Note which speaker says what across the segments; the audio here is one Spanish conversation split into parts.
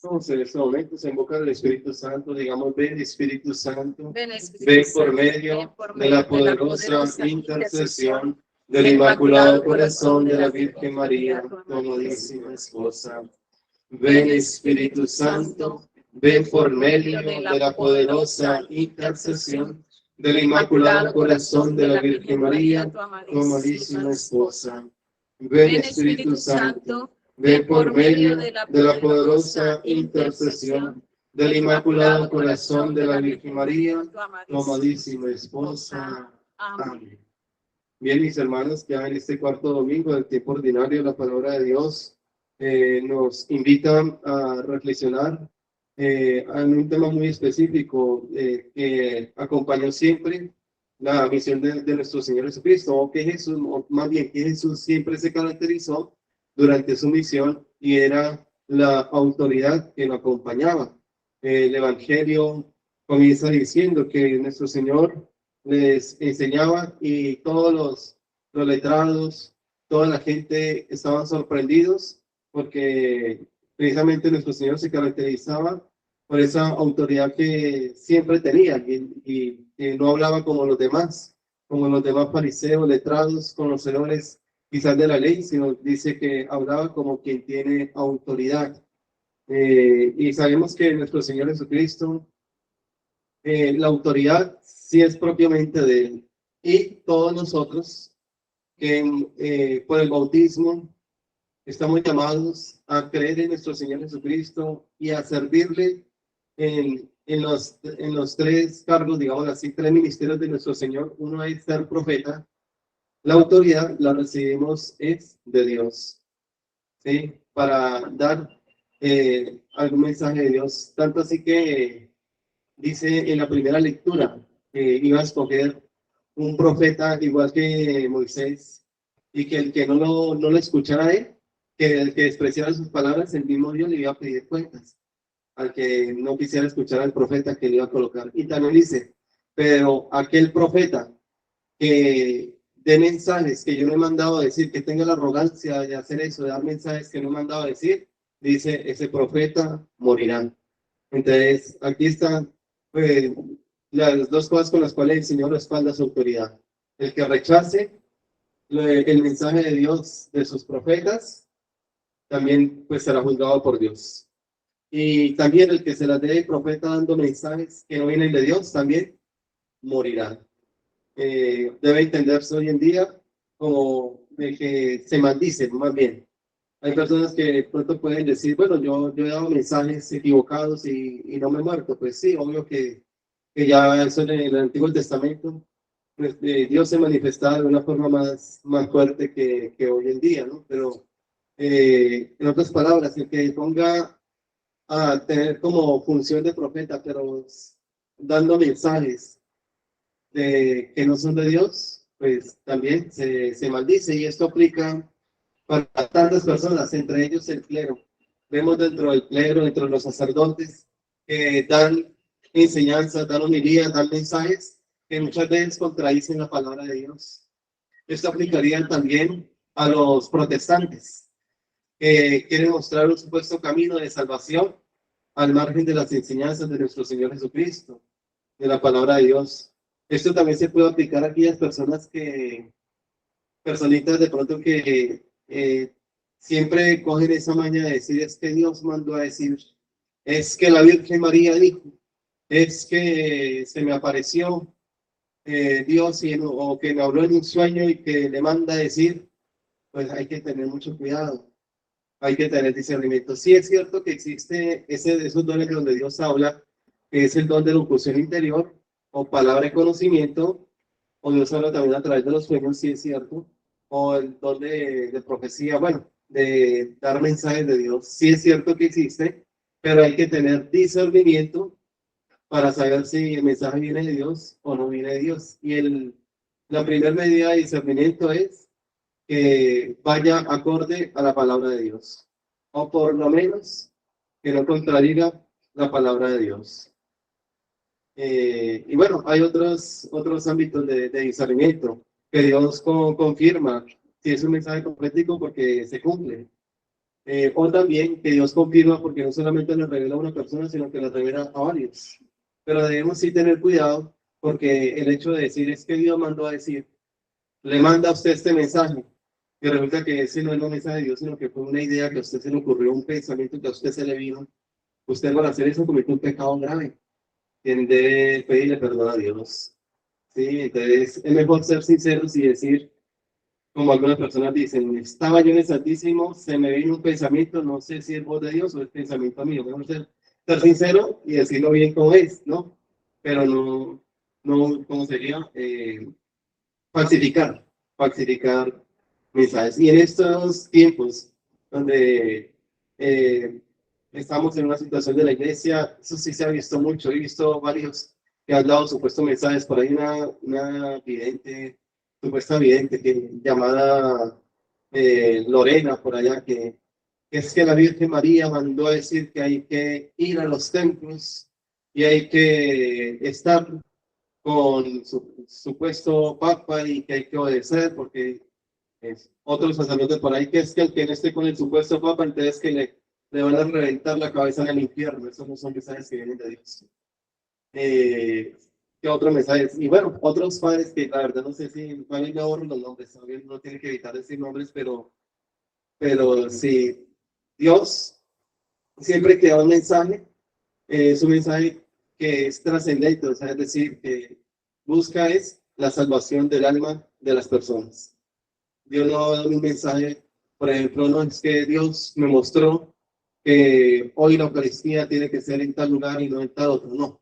Speaker 1: Entonces, en este momento se invoca el Espíritu Santo, digamos, ven Espíritu Santo,
Speaker 2: Ven, Espíritu
Speaker 1: ven
Speaker 2: Santo,
Speaker 1: por medio
Speaker 2: ven por
Speaker 1: de la
Speaker 2: medio
Speaker 1: poderosa intercesión del Inmaculado Corazón de la Virgen María, tu amadísima esposa. Ven Espíritu Santo, ven por medio de la poderosa intercesión del Inmaculado Corazón de la Virgen María, tu amadísima esposa. Ven Espíritu Santo, ven por medio de la poderosa intercesión del Inmaculado Corazón de la Virgen María, tu amadísima esposa. Amén. Bien, mis hermanos, ya en este cuarto domingo del tiempo ordinario, la palabra de Dios nos invita a reflexionar en un tema muy específico que acompañó siempre la misión de nuestro Señor Jesucristo, o que Jesús, o más bien que Jesús siempre se caracterizó durante su misión y era la autoridad que lo acompañaba. El Evangelio comienza diciendo que nuestro Señor les enseñaba y todos los letrados, toda la gente estaban sorprendidos porque precisamente nuestro Señor se caracterizaba por esa autoridad que siempre tenía y no hablaba como los demás fariseos, letrados, conocedores quizás de la ley, sino dice que hablaba como quien tiene autoridad. Y sabemos que nuestro Señor Jesucristo, la autoridad sí es propiamente de Él. Y todos nosotros que por el bautismo estamos llamados a creer en nuestro Señor Jesucristo y a servirle en los tres cargos, digamos así, tres ministerios de nuestro Señor. Uno es ser profeta. La autoridad la recibimos es de Dios, ¿sí? Para dar algún mensaje de Dios. Tanto así que dice en la primera lectura que iba a escoger un profeta igual que Moisés y que el que no lo escuchara a él, que el que despreciara sus palabras, el mismo Dios le iba a pedir cuentas al que no quisiera escuchar al profeta que le iba a colocar. Y también dice, pero aquel profeta que dé mensajes que yo no he mandado a decir, que tenga la arrogancia de hacer eso, de dar mensajes que no he mandado a decir, dice, ese profeta morirá. Entonces, aquí están las dos cosas con las cuales el Señor respalda su autoridad. El que rechace el mensaje de Dios de sus profetas, también pues será juzgado por Dios. Y también el que se las dé el profeta dando mensajes que no vienen de Dios, también morirá. Debe entenderse hoy en día como el que se maldice, más bien. Hay personas que de pronto pueden decir, bueno, yo he dado mensajes equivocados y no me he muerto. Pues sí, obvio que ya eso en el Antiguo Testamento, pues, Dios se manifestaba de una forma más fuerte que hoy en día, ¿no? Pero en otras palabras, el que ponga a tener como función de profeta, pero dando mensajes que no son de Dios, pues también se maldice y esto aplica para tantas personas, entre ellos el clero. Vemos dentro del clero, dentro de los sacerdotes, que dan enseñanzas, dan homilías, dan mensajes que muchas veces contradicen la palabra de Dios. Esto aplicaría también a los protestantes, que quieren mostrar un supuesto camino de salvación al margen de las enseñanzas de nuestro Señor Jesucristo, de la palabra de Dios. Esto también se puede aplicar a aquellas personitas de pronto que siempre cogen esa maña de decir, es que Dios mandó a decir, es que la Virgen María dijo, es que se me apareció Dios o que me habló en un sueño y que le manda a decir, pues hay que tener mucho cuidado, hay que tener discernimiento. Sí es cierto que existe esos dones donde Dios habla, que es el don de locución interior o palabra de conocimiento, o Dios habla también a través de los sueños, sí es cierto, o el don de profecía, bueno, de dar mensajes de Dios. Sí es cierto que existe, pero hay que tener discernimiento para saber si el mensaje viene de Dios o no viene de Dios. Y la primera medida de discernimiento es que vaya acorde a la palabra de Dios, o por lo menos que no contradiga la palabra de Dios. Y bueno, hay otros ámbitos de discernimiento que Dios confirma si es un mensaje profético porque se cumple. O también que Dios confirma, porque no solamente le revela a una persona, sino que le revela a varios. Pero debemos sí tener cuidado, porque el hecho de decir es que Dios mandó a decir, le manda a usted este mensaje, y resulta que ese no es un mensaje de Dios, sino que fue una idea que a usted se le ocurrió, un pensamiento que a usted se le vino. Usted al hacer eso cometió un pecado grave. Tiene que pedirle perdón a Dios. Sí, entonces es mejor ser sinceros y decir, como algunas personas dicen, estaba yo en el Santísimo, se me vino un pensamiento, no sé si es voz de Dios o es pensamiento mío. Mejor ser sincero y decirlo bien como es, ¿no? Pero no ¿cómo sería? Falsificar mensajes. Y en estos tiempos donde eh, estamos en una situación de la iglesia, eso sí se ha visto mucho. He visto varios que han dado supuestos mensajes. Por ahí una vidente, supuesta vidente llamada Lorena, por allá, que es que la Virgen María mandó a decir que hay que ir a los templos y hay que estar con su supuesto papa y que hay que obedecer porque es otros sacerdotes por ahí que es que el que no esté con el supuesto papa, entonces que le van a reventar la cabeza en el infierno. Esos no son mensajes que vienen de Dios. ¿Qué otros mensajes? Y bueno, otros padres que la verdad no sé si van a ahorro los nombres, también no tiene que evitar decir nombres, pero sí, Dios siempre que da un mensaje, es un mensaje que es trascendente, o sea, es decir, que busca es la salvación del alma de las personas. Dios no da un mensaje, por ejemplo, no es que Dios me mostró que hoy la Eucaristía tiene que ser en tal lugar y no en tal otro, no.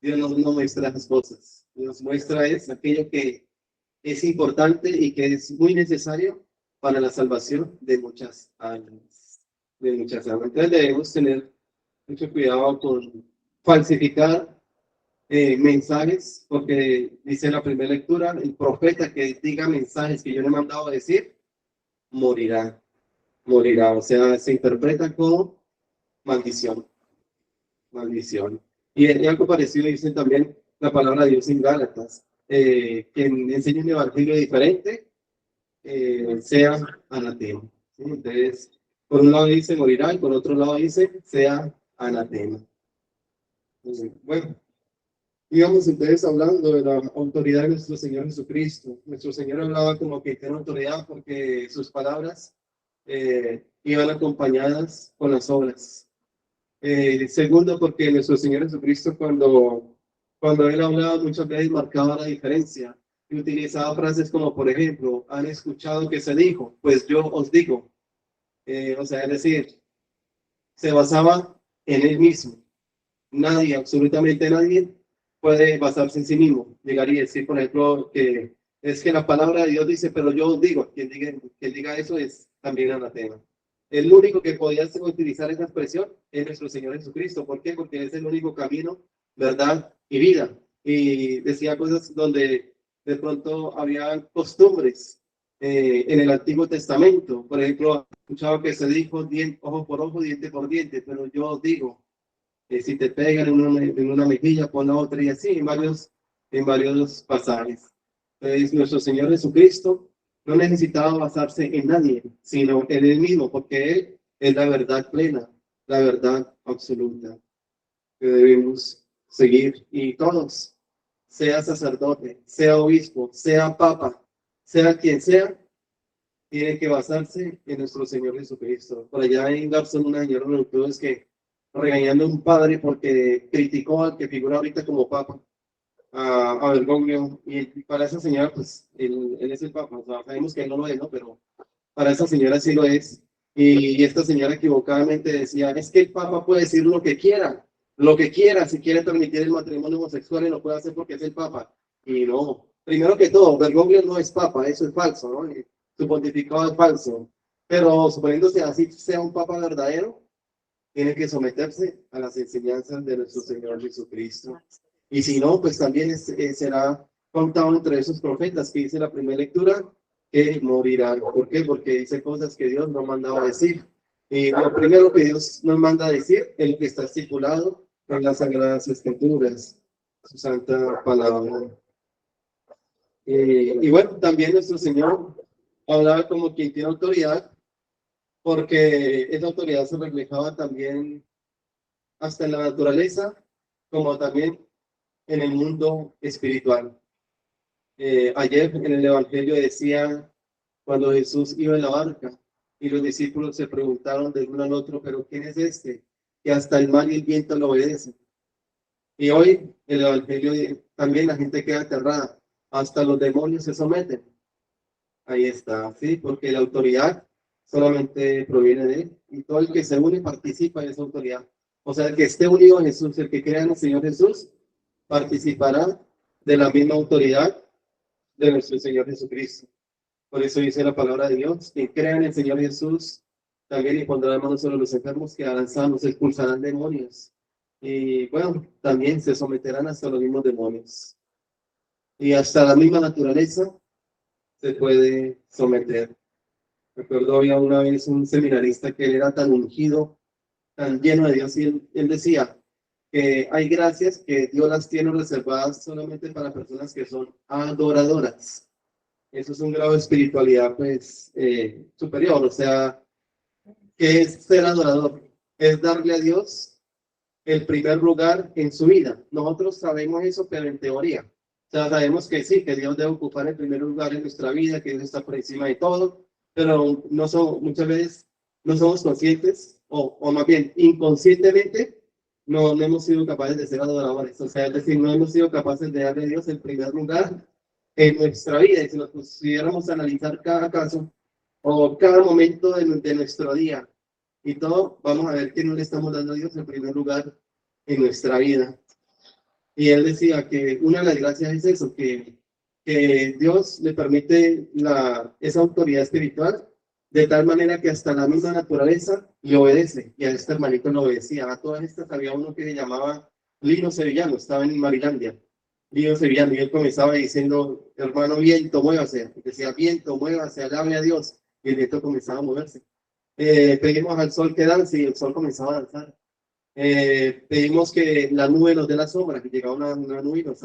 Speaker 1: Dios no muestra las cosas, Dios muestra es aquello que es importante y que es muy necesario para la salvación de muchas almas, de muchas almas. Entonces debemos tener mucho cuidado con falsificar mensajes, porque dice la primera lectura, el profeta que diga mensajes que yo le he mandado a decir, morirá, morirá. O sea, se interpreta como maldición, maldición. Y en algo parecido dicen también la palabra de Dios en Gálatas, quien enseña un evangelio diferente, sea anatema. ¿Sí? Entonces, por un lado dice morirá y por otro lado dice sea anatema. Entonces, bueno. Íbamos entonces hablando de la autoridad de nuestro Señor Jesucristo. Nuestro Señor hablaba como que tiene autoridad porque sus palabras iban acompañadas con las obras. Segundo, porque nuestro Señor Jesucristo cuando Él hablaba muchas veces marcaba la diferencia y utilizaba frases como, por ejemplo, ¿han escuchado que se dijo? Pues yo os digo. O sea, es decir, se basaba en Él mismo. Nadie, absolutamente nadie, puede basarse en sí mismo. Llegar y decir, por ejemplo, que es que la palabra de Dios dice, pero yo os digo, quien diga eso es también anatema. El único que podía utilizar esa expresión es nuestro Señor Jesucristo. ¿Por qué? Porque es el único camino, verdad y vida. Y decía cosas donde de pronto había costumbres en el Antiguo Testamento. Por ejemplo, escuchaba que se dijo ojo por ojo, diente por diente, pero yo os digo, si te pegan en una mejilla, pon la otra y así, en varios pasajes. Entonces, nuestro Señor Jesucristo no necesitaba basarse en nadie, sino en Él mismo, porque Él es la verdad plena, la verdad absoluta que debemos seguir. Y todos, sea sacerdote, sea obispo, sea papa, sea quien sea, tiene que basarse en nuestro Señor Jesucristo. Por allá en Garzón, una señora me notó es que regañando a un padre porque criticó al que figura ahorita como papa, a Bergoglio, y para esa señora, pues, él es el papa, o sea, sabemos que él no lo es, ¿no? Pero para esa señora sí lo es. Y esta señora equivocadamente decía, es que el papa puede decir lo que quiera, si quiere permitir el matrimonio homosexual, y lo puede hacer porque es el papa. Y no, primero que todo, Bergoglio no es papa, eso es falso, ¿no? Y su pontificado es falso. Pero suponiéndose así sea un papa verdadero, tiene que someterse a las enseñanzas de nuestro Señor Jesucristo. Y si no, pues también será contado entre esos profetas que dice la primera lectura, que morirán. ¿Por qué? Porque dice cosas que Dios no mandaba a decir. Y lo primero que Dios nos manda a decir es lo que está estipulado en las Sagradas Escrituras, su santa palabra. Y bueno, también nuestro Señor hablaba como quien tiene autoridad porque esa autoridad se reflejaba también hasta en la naturaleza, como también en el mundo espiritual. Ayer en el Evangelio decía, cuando Jesús iba en la barca y los discípulos se preguntaron del uno al otro, pero ¿quién es este? Que hasta el mar y el viento lo obedecen. Y hoy el Evangelio también la gente queda aterrada, hasta los demonios se someten. Ahí está, sí, porque la autoridad solamente proviene de él y todo el que se une participa en esa autoridad. O sea, el que esté unido a Jesús, el que crea en el Señor Jesús, participará de la misma autoridad de nuestro Señor Jesucristo. Por eso dice la palabra de Dios, quien crea en el Señor Jesús, también impondrá manos sobre los enfermos, quedarán sanos, expulsarán demonios. Y bueno, también se someterán hasta los mismos demonios. Y hasta la misma naturaleza se puede someter. Recuerdo había una vez un seminarista que él era tan ungido, tan lleno de Dios, y él decía que hay gracias que Dios las tiene reservadas solamente para personas que son adoradoras. Eso es un grado de espiritualidad pues superior, o sea, ¿qué es ser adorador? Es darle a Dios el primer lugar en su vida. Nosotros sabemos eso, pero en teoría. O sea, sabemos que sí, que Dios debe ocupar el primer lugar en nuestra vida, que Dios está por encima de todo, pero no somos, muchas veces no somos conscientes, o más bien inconscientemente, no hemos sido capaces de ser adoradores. O sea, es decir, no hemos sido capaces de darle a Dios el primer lugar en nuestra vida. Y si nos pudiéramos analizar cada caso o cada momento de nuestro día y todo, vamos a ver que no le estamos dando a Dios el primer lugar en nuestra vida. Y él decía que una de las gracias es eso, que Dios le permite esa autoridad espiritual de tal manera que hasta la misma naturaleza le obedece. Y a este hermanito le obedecía. A todas estas había uno que se llamaba Lino Sevillano, estaba en Marilandia. Lino Sevillano, y él comenzaba diciendo, hermano viento, muévase. Decía, viento, muévase, alabe a Dios. Y el viento comenzaba a moverse. Pedimos al sol que dance y el sol comenzaba a danzar. Pedimos que la nube nos dé la sombra, que llegaba una nube y nos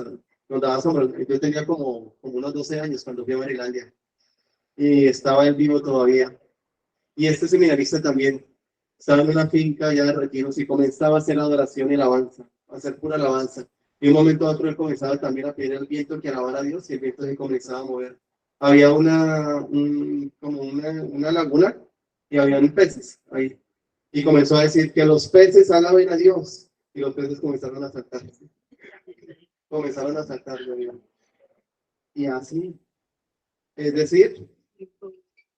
Speaker 1: daba sombra. Yo tenía como unos 12 años cuando fui a Marilandia y estaba en vivo todavía. Y este seminarista también estaba en una finca ya de retiros y comenzaba a hacer adoración y alabanza, a hacer pura alabanza. Y un momento a otro él comenzaba también a pedir al viento que alabara a Dios y el viento se comenzaba a mover. Había como una laguna y había peces ahí. Y comenzó a decir que los peces alaben a Dios. Y los peces comenzaron a saltar. Comenzaron a saltar, yo digo. Y así. Es decir,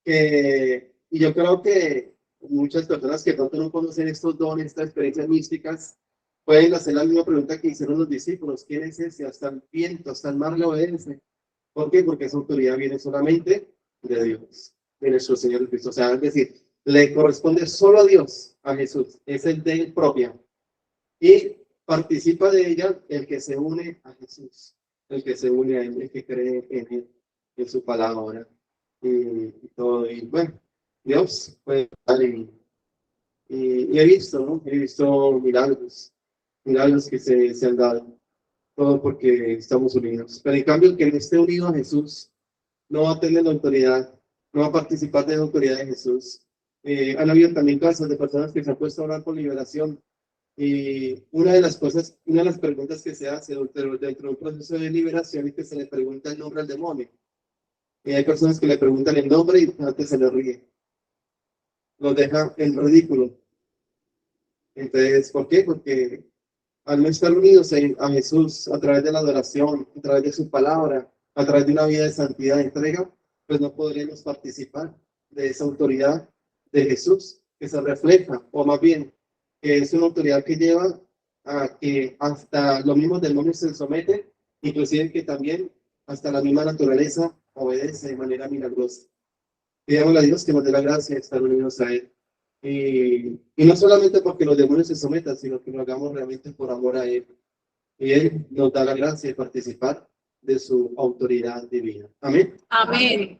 Speaker 1: y yo creo que muchas personas que pronto no conocen estos dones, estas experiencias místicas, pueden hacer la misma pregunta que hicieron los discípulos. ¿Quién es ese? Hasta el viento, hasta el mar le obedece. ¿Por qué? Porque esa autoridad viene solamente de Dios, de nuestro Señor Cristo. O sea, es decir, le corresponde solo a Dios, a Jesús. Es el de él propia. Y participa de ella el que se une a Jesús, el que se une a él, el que cree en él, en su palabra y todo. Y bueno, Dios puede dar y he visto, ¿no? He visto milagros que se han dado, todo porque estamos unidos. Pero en cambio, el que no esté unido a Jesús no va a tener la autoridad, no va a participar de la autoridad de Jesús. Han habido también casos de personas que se han puesto a orar por liberación. Y una de las preguntas que se hace dentro de un proceso de liberación es que se le pregunta el nombre al demonio. Y hay personas que le preguntan el nombre y antes se le ríe. Los deja en ridículo. Entonces, ¿por qué? Porque al no estar unidos a Jesús a través de la adoración, a través de su palabra, a través de una vida de santidad y entrega, pues no podremos participar de esa autoridad de Jesús que se refleja, o más bien, que es una autoridad que lleva a que hasta los mismos demonios se someten, inclusive que también hasta la misma naturaleza obedece de manera milagrosa. Pidámosle a Dios que nos dé la gracia de estar unidos a Él. Y no solamente porque los demonios se sometan, sino que lo hagamos realmente por amor a Él. Y Él nos da la gracia de participar de su autoridad divina. Amén.
Speaker 2: Amén.